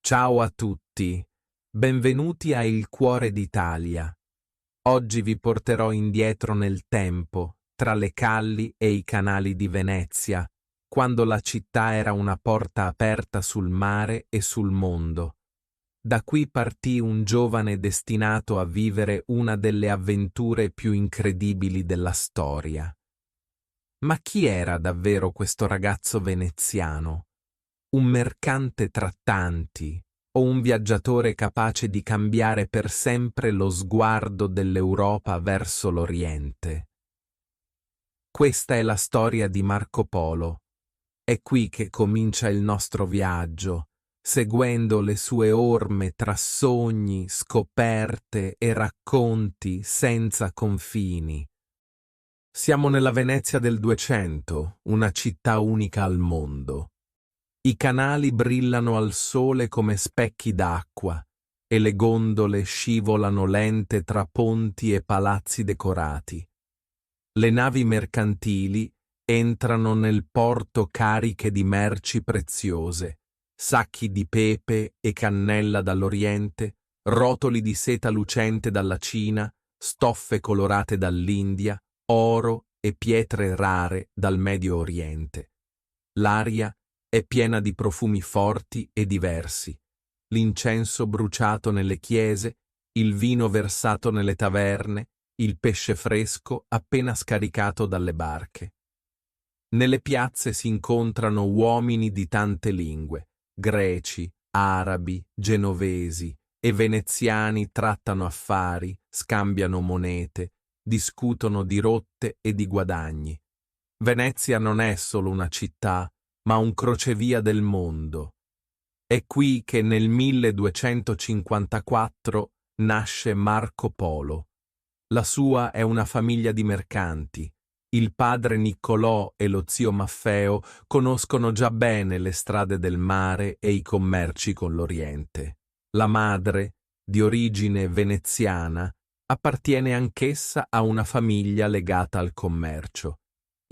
Ciao a tutti, benvenuti a Il Cuore d'Italia. Oggi vi porterò indietro nel tempo, tra le calli e i canali di Venezia, quando la città era una porta aperta sul mare e sul mondo. Da qui partì un giovane destinato a vivere una delle avventure più incredibili della storia. Ma chi era davvero questo ragazzo veneziano? Un mercante tra tanti, o un viaggiatore capace di cambiare per sempre lo sguardo dell'Europa verso l'Oriente? Questa è la storia di Marco Polo. È qui che comincia il nostro viaggio, seguendo le sue orme tra sogni, scoperte e racconti senza confini. Siamo nella Venezia del 200, una città unica al mondo. I canali brillano al sole come specchi d'acqua e le gondole scivolano lente tra ponti e palazzi decorati. Le navi mercantili entrano nel porto cariche di merci preziose, sacchi di pepe e cannella dall'Oriente, rotoli di seta lucente dalla Cina, stoffe colorate dall'India, oro e pietre rare dal Medio Oriente. L'aria è piena di profumi forti e diversi, l'incenso bruciato nelle chiese, il vino versato nelle taverne, il pesce fresco appena scaricato dalle barche. Nelle piazze si incontrano uomini di tante lingue, greci, arabi, genovesi e veneziani trattano affari, scambiano monete, discutono di rotte e di guadagni. Venezia non è solo una città, ma un crocevia del mondo. È qui che nel 1254 nasce Marco Polo. La sua è una famiglia di mercanti. Il padre Niccolò e lo zio Maffeo conoscono già bene le strade del mare e i commerci con l'Oriente. La madre, di origine veneziana, appartiene anch'essa a una famiglia legata al commercio.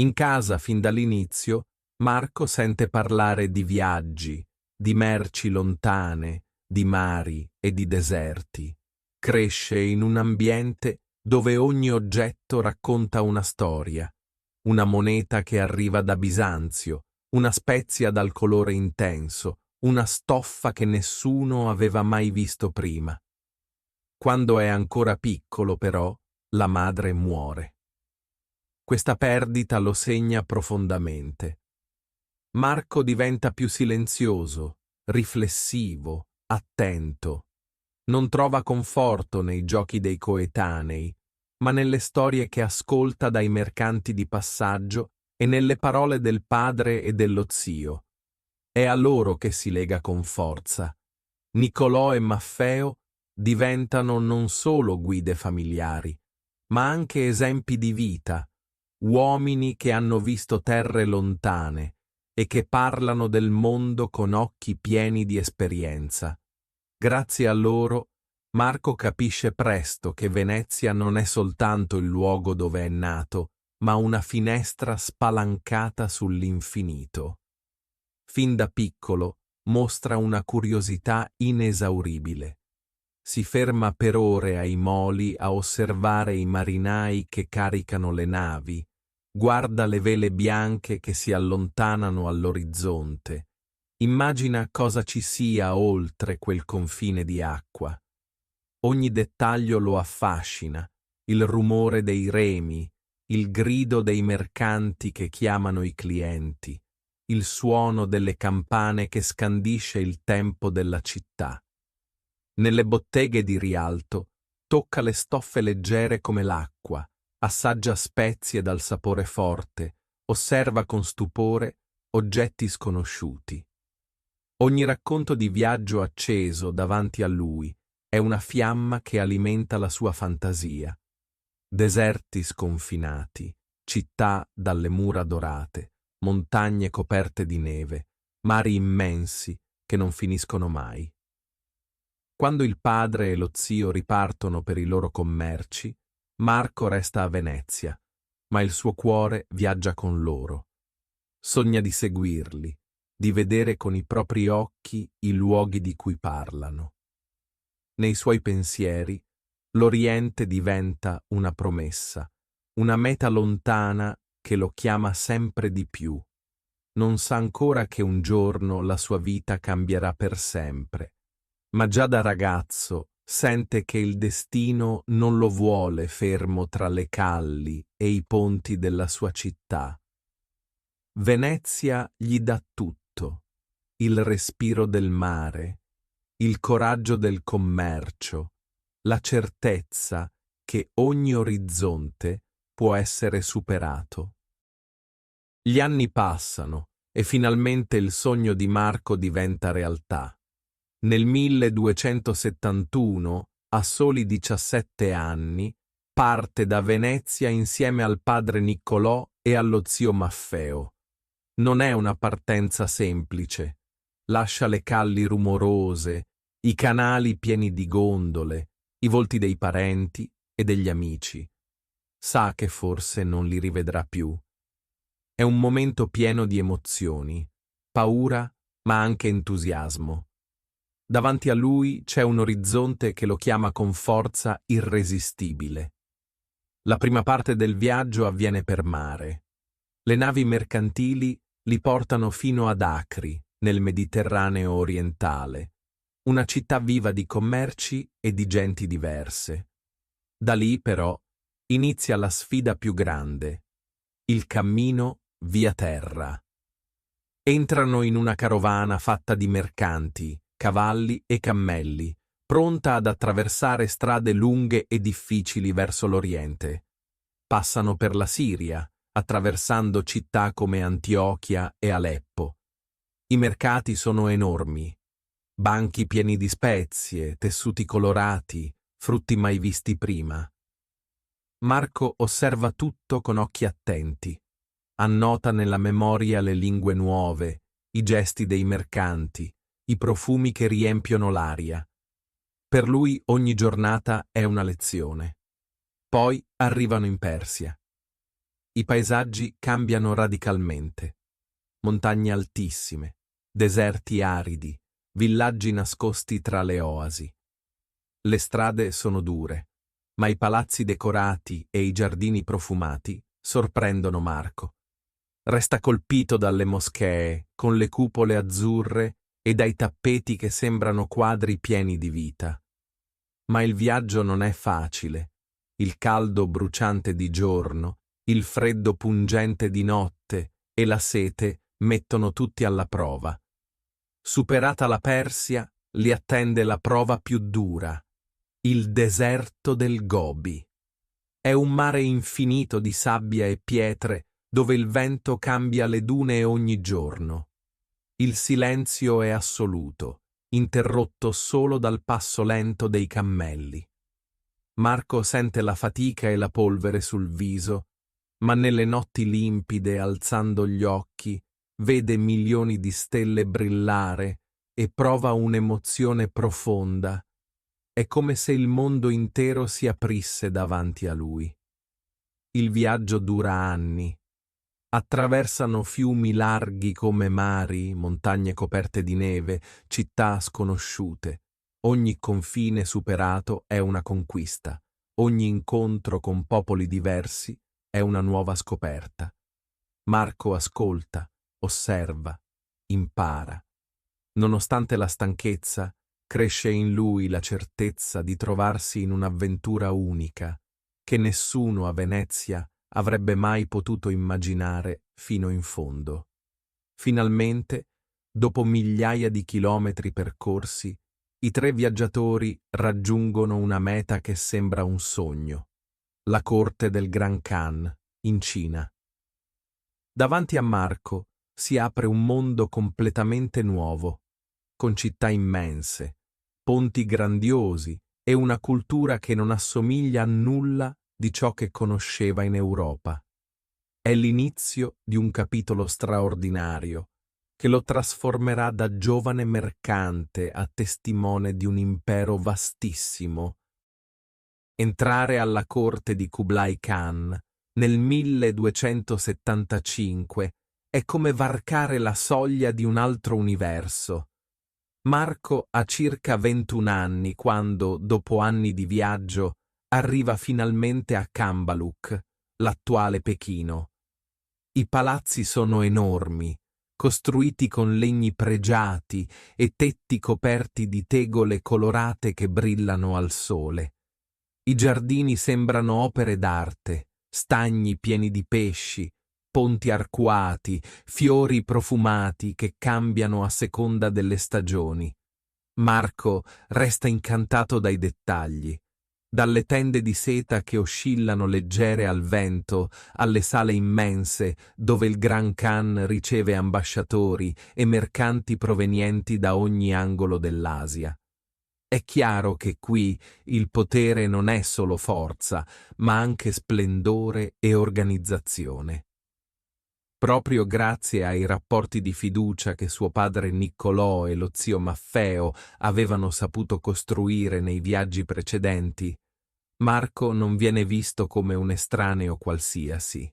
In casa, fin dall'inizio, Marco sente parlare di viaggi, di merci lontane, di mari e di deserti. Cresce in un ambiente dove ogni oggetto racconta una storia, una moneta che arriva da Bisanzio, una spezia dal colore intenso, una stoffa che nessuno aveva mai visto prima. Quando è ancora piccolo, però, la madre muore. Questa perdita lo segna profondamente. Marco diventa più silenzioso, riflessivo, attento. Non trova conforto nei giochi dei coetanei, ma nelle storie che ascolta dai mercanti di passaggio e nelle parole del padre e dello zio. È a loro che si lega con forza. Niccolò e Maffeo diventano non solo guide familiari, ma anche esempi di vita, uomini che hanno visto terre lontane e che parlano del mondo con occhi pieni di esperienza. Grazie a loro, Marco capisce presto che Venezia non è soltanto il luogo dove è nato, ma una finestra spalancata sull'infinito. Fin da piccolo mostra una curiosità inesauribile. Si ferma per ore ai moli a osservare i marinai che caricano le navi, guarda le vele bianche che si allontanano all'orizzonte, immagina cosa ci sia oltre quel confine di acqua. Ogni dettaglio lo affascina, il rumore dei remi, il grido dei mercanti che chiamano i clienti, il suono delle campane che scandisce il tempo della città. Nelle botteghe di Rialto tocca le stoffe leggere come l'acqua, assaggia spezie dal sapore forte, osserva con stupore oggetti sconosciuti. Ogni racconto di viaggio acceso davanti a lui è una fiamma che alimenta la sua fantasia. Deserti sconfinati, città dalle mura dorate, montagne coperte di neve, mari immensi che non finiscono mai. Quando il padre e lo zio ripartono per i loro commerci, Marco resta a Venezia, ma il suo cuore viaggia con loro. Sogna di seguirli, di vedere con i propri occhi i luoghi di cui parlano. Nei suoi pensieri, l'Oriente diventa una promessa, una meta lontana che lo chiama sempre di più. Non sa ancora che un giorno la sua vita cambierà per sempre, ma già da ragazzo sente che il destino non lo vuole fermo tra le calli e i ponti della sua città. Venezia gli dà tutto: il respiro del mare, il coraggio del commercio, la certezza che ogni orizzonte può essere superato. Gli anni passano e finalmente il sogno di Marco diventa realtà. Nel 1271, a soli 17 anni, parte da Venezia insieme al padre Niccolò e allo zio Maffeo. Non è una partenza semplice. Lascia le calli rumorose, i canali pieni di gondole, i volti dei parenti e degli amici. Sa che forse non li rivedrà più. È un momento pieno di emozioni, paura, ma anche entusiasmo. Davanti a lui c'è un orizzonte che lo chiama con forza irresistibile. La prima parte del viaggio avviene per mare. Le navi mercantili li portano fino ad Acri, nel Mediterraneo orientale, una città viva di commerci e di genti diverse. Da lì, però, inizia la sfida più grande: il cammino via terra. Entrano in una carovana fatta di mercanti, cavalli e cammelli, pronta ad attraversare strade lunghe e difficili verso l'Oriente. Passano per la Siria, attraversando città come Antiochia e Aleppo. I mercati sono enormi: banchi pieni di spezie, tessuti colorati, frutti mai visti prima. Marco osserva tutto con occhi attenti. Annota nella memoria le lingue nuove, i gesti dei mercanti, i profumi che riempiono l'aria. Per lui ogni giornata è una lezione. Poi arrivano in Persia. I paesaggi cambiano radicalmente. Montagne altissime, deserti aridi, villaggi nascosti tra le oasi. Le strade sono dure, ma i palazzi decorati e i giardini profumati sorprendono Marco. Resta colpito dalle moschee, con le cupole azzurre, e dai tappeti che sembrano quadri pieni di vita. Ma il viaggio non è facile. Il caldo bruciante di giorno, il freddo pungente di notte e la sete mettono tutti alla prova. Superata la Persia, li attende la prova più dura: il deserto del Gobi. È un mare infinito di sabbia e pietre, dove il vento cambia le dune ogni giorno. Il silenzio è assoluto, interrotto solo dal passo lento dei cammelli. Marco sente la fatica e la polvere sul viso, ma nelle notti limpide, alzando gli occhi, vede milioni di stelle brillare e prova un'emozione profonda. È come se il mondo intero si aprisse davanti a lui. Il viaggio dura anni. Attraversano fiumi larghi come mari, montagne coperte di neve, città sconosciute. Ogni confine superato è una conquista. Ogni incontro con popoli diversi è una nuova scoperta. Marco ascolta, osserva, impara. Nonostante la stanchezza, cresce in lui la certezza di trovarsi in un'avventura unica, che nessuno a Venezia avrebbe mai potuto immaginare fino in fondo. Finalmente, dopo migliaia di chilometri percorsi, i tre viaggiatori raggiungono una meta che sembra un sogno: la corte del Gran Khan, in Cina. Davanti a Marco si apre un mondo completamente nuovo, con città immense, ponti grandiosi e una cultura che non assomiglia a nulla di ciò che conosceva in Europa. È l'inizio di un capitolo straordinario che lo trasformerà da giovane mercante a testimone di un impero vastissimo. Entrare alla corte di Kublai Khan nel 1275 È come varcare la soglia di un altro universo. Marco ha circa 21 anni quando, dopo anni di viaggio, arriva finalmente a Cambaluc, l'attuale Pechino. I palazzi sono enormi, costruiti con legni pregiati e tetti coperti di tegole colorate che brillano al sole. I giardini sembrano opere d'arte, stagni pieni di pesci, ponti arcuati, fiori profumati che cambiano a seconda delle stagioni. Marco resta incantato dai dettagli, dalle tende di seta che oscillano leggere al vento, alle sale immense dove il Gran Khan riceve ambasciatori e mercanti provenienti da ogni angolo dell'Asia. È chiaro che qui il potere non è solo forza, ma anche splendore e organizzazione. Proprio grazie ai rapporti di fiducia che suo padre Niccolò e lo zio Maffeo avevano saputo costruire nei viaggi precedenti, Marco non viene visto come un estraneo qualsiasi.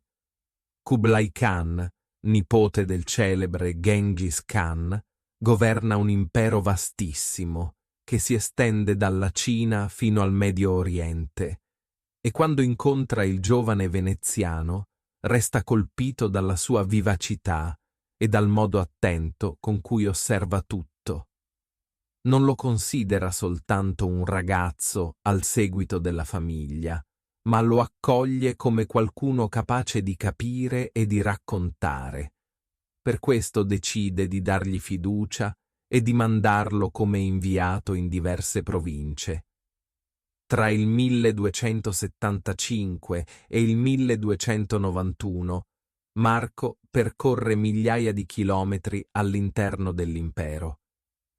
Kublai Khan, nipote del celebre Genghis Khan, governa un impero vastissimo che si estende dalla Cina fino al Medio Oriente, e quando incontra il giovane veneziano resta colpito dalla sua vivacità e dal modo attento con cui osserva tutto. Non lo considera soltanto un ragazzo al seguito della famiglia, ma lo accoglie come qualcuno capace di capire e di raccontare. Per questo decide di dargli fiducia e di mandarlo come inviato in diverse province. Tra il 1275 e il 1291, Marco percorre migliaia di chilometri all'interno dell'impero.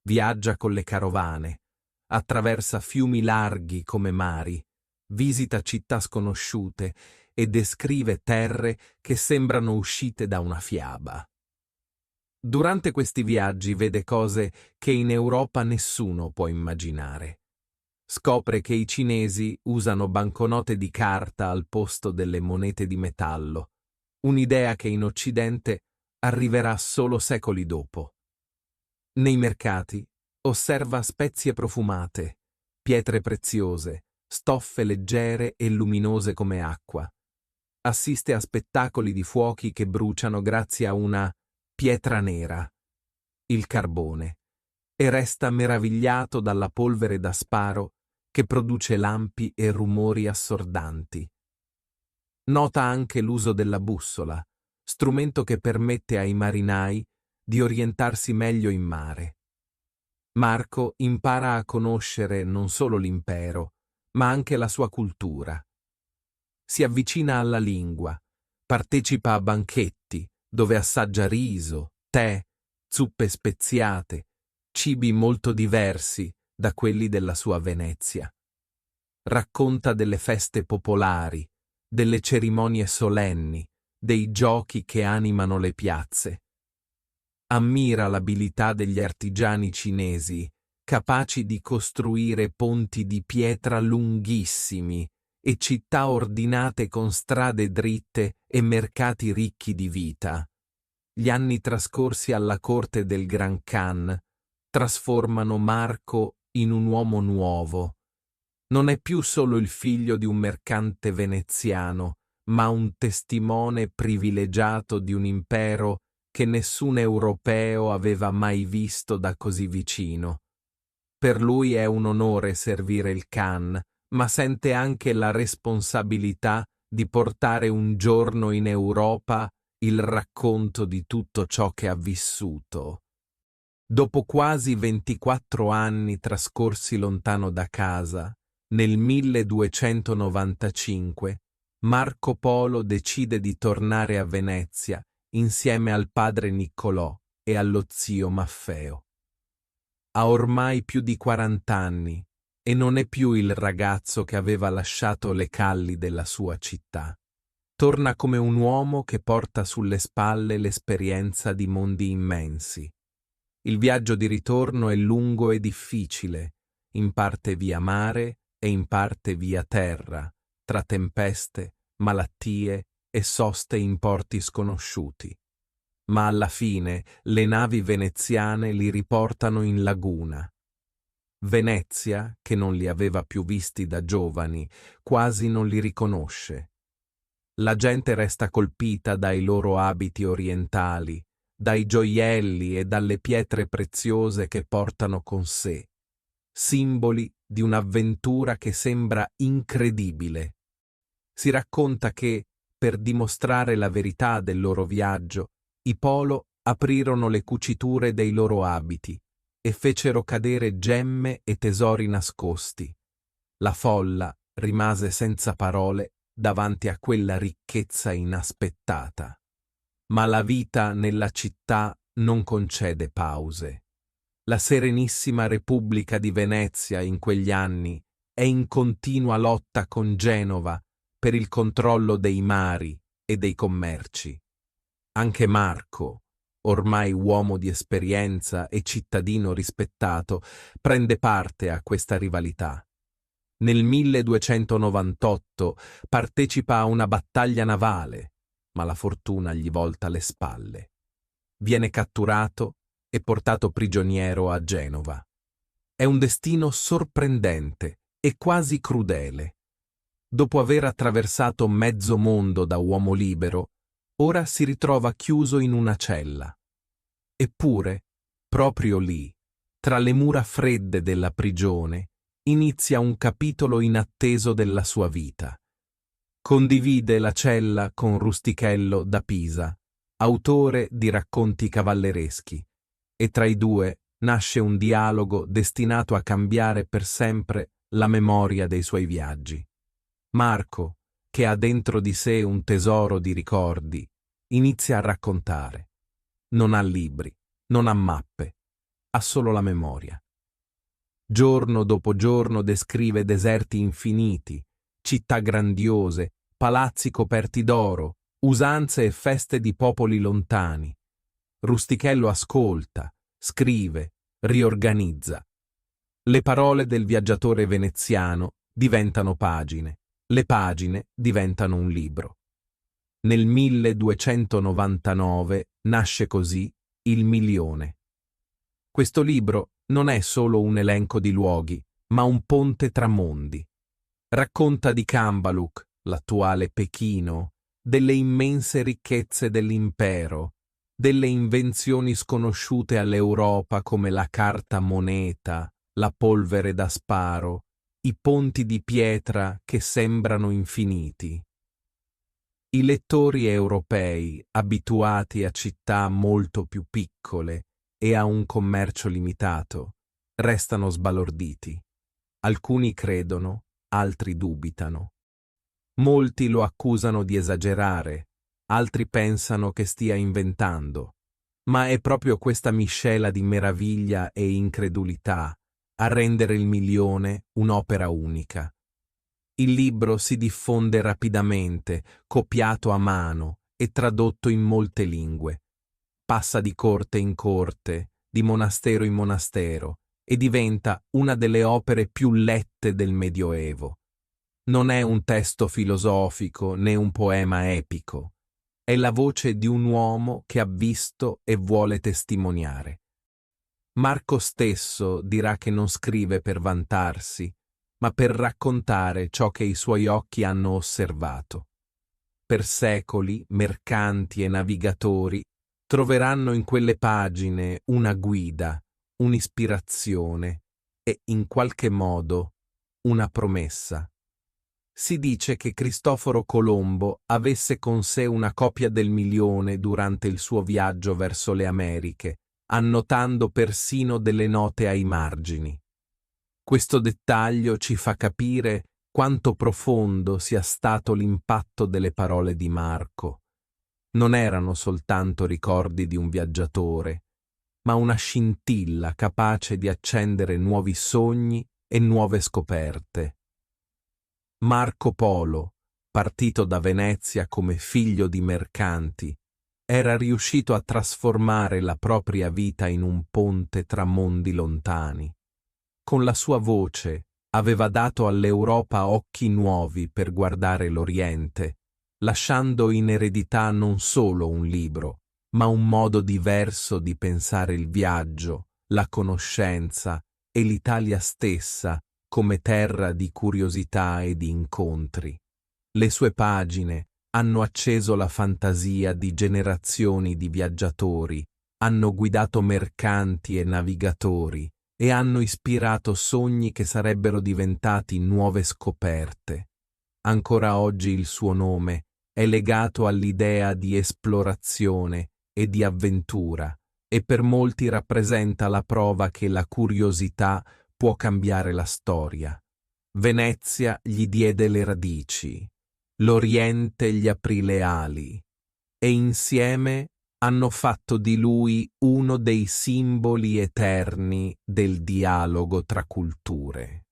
Viaggia con le carovane, attraversa fiumi larghi come mari, visita città sconosciute e descrive terre che sembrano uscite da una fiaba. Durante questi viaggi vede cose che in Europa nessuno può immaginare. Scopre che i cinesi usano banconote di carta al posto delle monete di metallo, un'idea che in Occidente arriverà solo secoli dopo. Nei mercati osserva spezie profumate, pietre preziose, stoffe leggere e luminose come acqua. Assiste a spettacoli di fuochi che bruciano grazie a una pietra nera, il carbone, e resta meravigliato dalla polvere da sparo che produce lampi e rumori assordanti. Nota anche l'uso della bussola, strumento che permette ai marinai di orientarsi meglio in mare. Marco impara a conoscere non solo l'impero, ma anche la sua cultura. Si avvicina alla lingua, partecipa a banchetti dove assaggia riso, tè, zuppe speziate, cibi molto diversi da quelli della sua Venezia. Racconta delle feste popolari, delle cerimonie solenni, dei giochi che animano le piazze. Ammira l'abilità degli artigiani cinesi, capaci di costruire ponti di pietra lunghissimi e città ordinate con strade dritte e mercati ricchi di vita. Gli anni trascorsi alla corte del Gran Khan trasformano Marco in un uomo nuovo. Non è più solo il figlio di un mercante veneziano, ma un testimone privilegiato di un impero che nessun europeo aveva mai visto da così vicino. Per lui è un onore servire il Khan, ma sente anche la responsabilità di portare un giorno in Europa il racconto di tutto ciò che ha vissuto. Dopo quasi 24 anni trascorsi lontano da casa, nel 1295, Marco Polo decide di tornare a Venezia insieme al padre Niccolò e allo zio Maffeo. Ha ormai più di 40 anni e non è più il ragazzo che aveva lasciato le calli della sua città. Torna come un uomo che porta sulle spalle l'esperienza di mondi immensi. Il viaggio di ritorno è lungo e difficile, in parte via mare e in parte via terra, tra tempeste, malattie e soste in porti sconosciuti. ma alla fine le navi veneziane li riportano in laguna. Venezia, che non li aveva più visti da giovani, quasi non li riconosce. La gente resta colpita dai loro abiti orientali, dai gioielli e dalle pietre preziose che portano con sé, simboli di un'avventura che sembra incredibile. Si racconta che, per dimostrare la verità del loro viaggio, i Polo aprirono le cuciture dei loro abiti e fecero cadere gemme e tesori nascosti. La folla rimase senza parole davanti a quella ricchezza inaspettata. Ma la vita nella città non concede pause. La Serenissima Repubblica di Venezia in quegli anni è in continua lotta con Genova per il controllo dei mari e dei commerci. Anche Marco, ormai uomo di esperienza e cittadino rispettato, prende parte a questa rivalità. Nel 1298 partecipa a una battaglia navale, ma la fortuna gli volta le spalle. Viene catturato e portato prigioniero a Genova. È un destino sorprendente e quasi crudele. Dopo aver attraversato mezzo mondo da uomo libero, ora si ritrova chiuso in una cella. Eppure, proprio lì, tra le mura fredde della prigione, inizia un capitolo inatteso della sua vita. Condivide la cella con Rustichello da Pisa, autore di racconti cavallereschi, e tra i due nasce un dialogo destinato a cambiare per sempre la memoria dei suoi viaggi. Marco, che ha dentro di sé un tesoro di ricordi, inizia a raccontare. Non ha libri, non ha mappe, ha solo la memoria. Giorno dopo giorno descrive deserti infiniti, città grandiose, palazzi coperti d'oro, usanze e feste di popoli lontani. Rustichello ascolta, scrive, riorganizza. Le parole del viaggiatore veneziano diventano pagine, le pagine diventano un libro. Nel 1299 nasce così Il Milione. Questo libro non è solo un elenco di luoghi, ma un ponte tra mondi. Racconta di Cambaluc, l'attuale Pechino, delle immense ricchezze dell'impero, delle invenzioni sconosciute all'Europa come la carta moneta, la polvere da sparo, i ponti di pietra che sembrano infiniti. I lettori europei, abituati a città molto più piccole e a un commercio limitato, restano sbalorditi. Alcuni credono, altri dubitano. Molti lo accusano di esagerare, altri pensano che stia inventando. Ma è proprio questa miscela di meraviglia e incredulità a rendere Il Milione un'opera unica. Il libro si diffonde rapidamente, copiato a mano e tradotto in molte lingue. Passa di corte in corte, di monastero in monastero, e diventa una delle opere più lette del Medioevo. Non è un testo filosofico né un poema epico. È la voce di un uomo che ha visto e vuole testimoniare. Marco stesso dirà che non scrive per vantarsi, ma per raccontare ciò che i suoi occhi hanno osservato. Per secoli mercanti e navigatori troveranno in quelle pagine una guida, un'ispirazione e, in qualche modo, una promessa. Si dice che Cristoforo Colombo avesse con sé una copia del Milione durante il suo viaggio verso le Americhe, annotando persino delle note ai margini. Questo dettaglio ci fa capire quanto profondo sia stato l'impatto delle parole di Marco. Non erano soltanto ricordi di un viaggiatore, ma una scintilla capace di accendere nuovi sogni e nuove scoperte. Marco Polo, partito da Venezia come figlio di mercanti, era riuscito a trasformare la propria vita in un ponte tra mondi lontani. Con la sua voce aveva dato all'Europa occhi nuovi per guardare l'Oriente, lasciando in eredità non solo un libro, ma un modo diverso di pensare il viaggio, la conoscenza e l'Italia stessa come terra di curiosità e di incontri. Le sue pagine hanno acceso la fantasia di generazioni di viaggiatori, hanno guidato mercanti e navigatori e hanno ispirato sogni che sarebbero diventati nuove scoperte. Ancora oggi il suo nome è legato all'idea di esplorazione e di avventura e per molti rappresenta la prova che la curiosità può cambiare la storia. Venezia gli diede le radici, l'Oriente gli aprì le ali e insieme hanno fatto di lui uno dei simboli eterni del dialogo tra culture.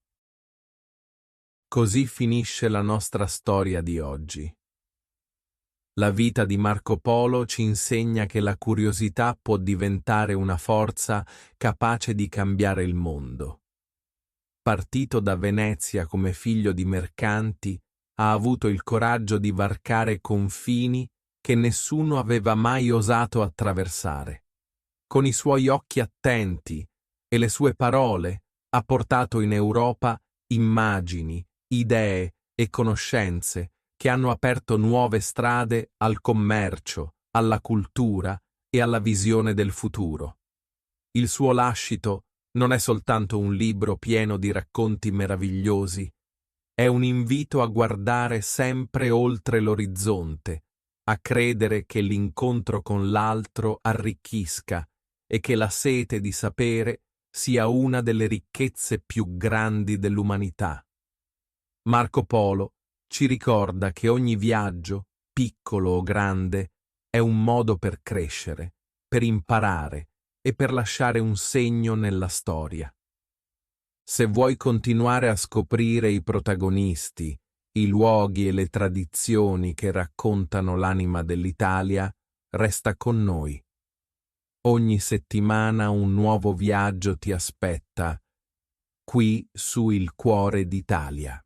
Così finisce la nostra storia di oggi. La vita di Marco Polo ci insegna che la curiosità può diventare una forza capace di cambiare il mondo. Partito da Venezia come figlio di mercanti, ha avuto il coraggio di varcare confini che nessuno aveva mai osato attraversare. Con i suoi occhi attenti e le sue parole ha portato in Europa immagini, idee e conoscenze che hanno aperto nuove strade al commercio, alla cultura e alla visione del futuro. Il suo lascito non è soltanto un libro pieno di racconti meravigliosi, è un invito a guardare sempre oltre l'orizzonte, a credere che l'incontro con l'altro arricchisca e che la sete di sapere sia una delle ricchezze più grandi dell'umanità. Marco Polo ci ricorda che ogni viaggio, piccolo o grande, è un modo per crescere, per imparare e per lasciare un segno nella storia. Se vuoi continuare a scoprire i protagonisti, i luoghi e le tradizioni che raccontano l'anima dell'Italia, resta con noi. Ogni settimana un nuovo viaggio ti aspetta, qui su Il Cuore d'Italia.